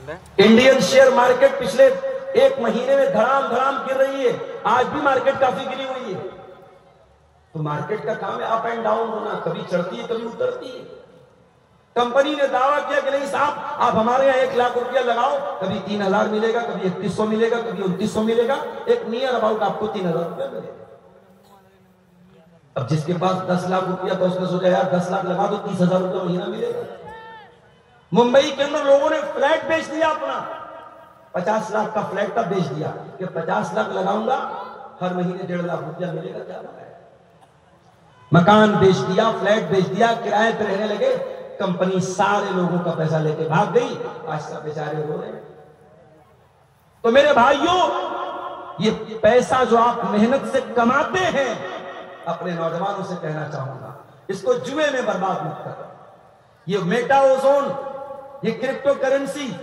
Indian share market पिछले एक महीने में धड़ाम धड़ाम गिर रही है। आज भी मार्केट काफी गिरी हुई है। तो मार्केट का काम है अप एंड डाउन होना, कभी चढ़ती है कभी उतरती है। कंपनी ने दावा किया कि नहीं साहब आप हमारे यहाँ 1 लाख रुपया लगाओ, कभी 3000 मिलेगा, कभी 3100 मिलेगा, कभी 2900 मिलेगा, एक नियर अबाउट आपको 3000 रुपया मिलेगा। अब जिसके पास 10 लाख रुपया तो उसने सोचा यार 10 लाख लगा दो, 30,000 रुपया महीना मिलेगा। मुंबई के अंदर लोगों ने फ्लैट बेच दिया अपना, 50 लाख का फ्लैट का बेच दिया कि 50 लाख लगाऊंगा, हर महीने 1.5 लाख रुपया मिलेगा। क्या लगाया? मकान बेच दिया, फ्लैट बेच दिया, किराए पे रहने लगे। कंपनी सारे लोगों का पैसा लेके भाग गई। आज सब बेचारे रो रहे हैं। तो मेरे भाइयों, ये पैसा जो आप मेहनत से कमाते हैं, अपने नौजवानों से कहना चाहूंगा, इसको जुए में बर्बाद मत करो। ये मेटा ओजोन, ये क्रिप्टो करेंसी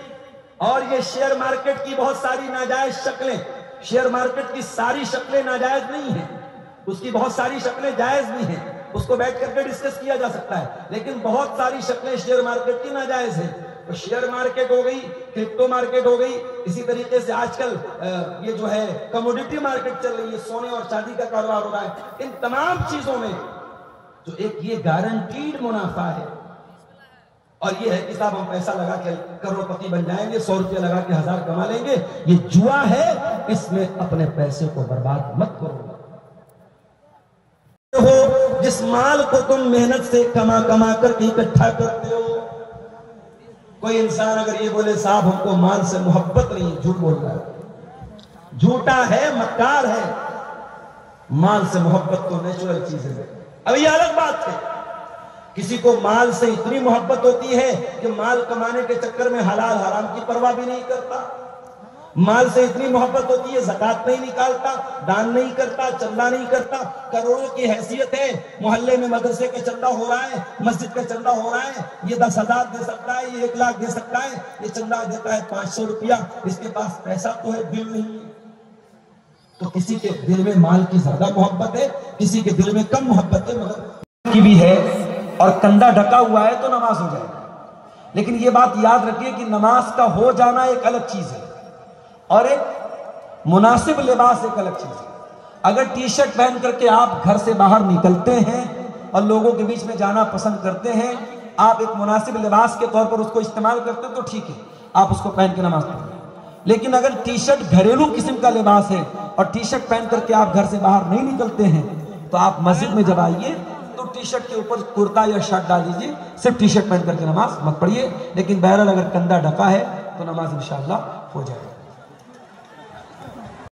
और ये शेयर मार्केट की बहुत सारी नाजायज शक्लें, शेयर मार्केट की सारी शक्लें नाजायज नहीं है, उसकी बहुत सारी शक्लें जायज भी हैं, उसको बैठ करके डिस्कस किया जा सकता है। लेकिन बहुत सारी शक्लें शेयर मार्केट की नाजायज हैं। तो शेयर मार्केट हो गई, क्रिप्टो मार्केट हो गई, इसी तरीके से आजकल ये जो है कमोडिटी मार्केट चल रही है, सोने और चांदी का कारोबार हो रहा है। इन तमाम चीजों में जो एक ये गारंटीड मुनाफा है, और ये है कि साहब हम पैसा लगा के करोड़पति बन जाएंगे, 100 रुपया लगा के 1000 कमा लेंगे, ये जुआ है। इसमें अपने पैसे को बर्बाद मत करो। हो जिस माल को तुम मेहनत से कमा कमा करके इकट्ठा करते हो। कोई इंसान अगर ये बोले साहब हमको माल से मोहब्बत नहीं है, झूठ बोल रहा है, झूठा है, मक्कार है। माल से मोहब्बत तो नेचुरल चीज है। अब ये अलग बात है, किसी को माल से इतनी मोहब्बत होती है कि माल कमाने के चक्कर में हलाल हराम की परवाह भी नहीं करता। माल से इतनी मोहब्बत होती है, ज़कात नहीं निकालता, दान नहीं करता, चंदा नहीं करता। करोड़ों की हैसियत है, मोहल्ले में मदरसे का चंदा हो रहा है, मस्जिद का चंदा हो रहा है, ये 10,000 दे सकता है, ये 1 लाख दे सकता है, ये चंदा देता है 500 रुपया। इसके पास पैसा तो है, दिल नहीं है। तो किसी के दिल में माल की ज्यादा मोहब्बत है, किसी के दिल में कम मोहब्बत है, मगर की भी है। और कंधा ढका हुआ है तो नमाज हो जाएगी। लेकिन ये बात याद रखिए कि नमाज का हो जाना एक अलग चीज है और एक मुनासिब लिबास एक अलग चीज है। अगर टी शर्ट पहन करके आप घर से बाहर निकलते हैं और लोगों के बीच में जाना पसंद करते हैं, आप एक मुनासिब लिबास के तौर पर उसको इस्तेमाल करते हैं तो ठीक है, आप उसको पहन के नमाज पढ़ें। लेकिन अगर टी शर्ट घरेलू किस्म का लिबास है और टी शर्ट पहन करके आप घर से बाहर नहीं निकलते हैं, तो आप मस्जिद में जब आइए तो टी शर्ट के ऊपर कुर्ता या शर्ट डाल दीजिए, सिर्फ टी शर्ट पहन करके नमाज मत पढ़िए। लेकिन बहरहाल अगर कंधा ढका है तो नमाज इंशाअल्लाह हो जाएगा।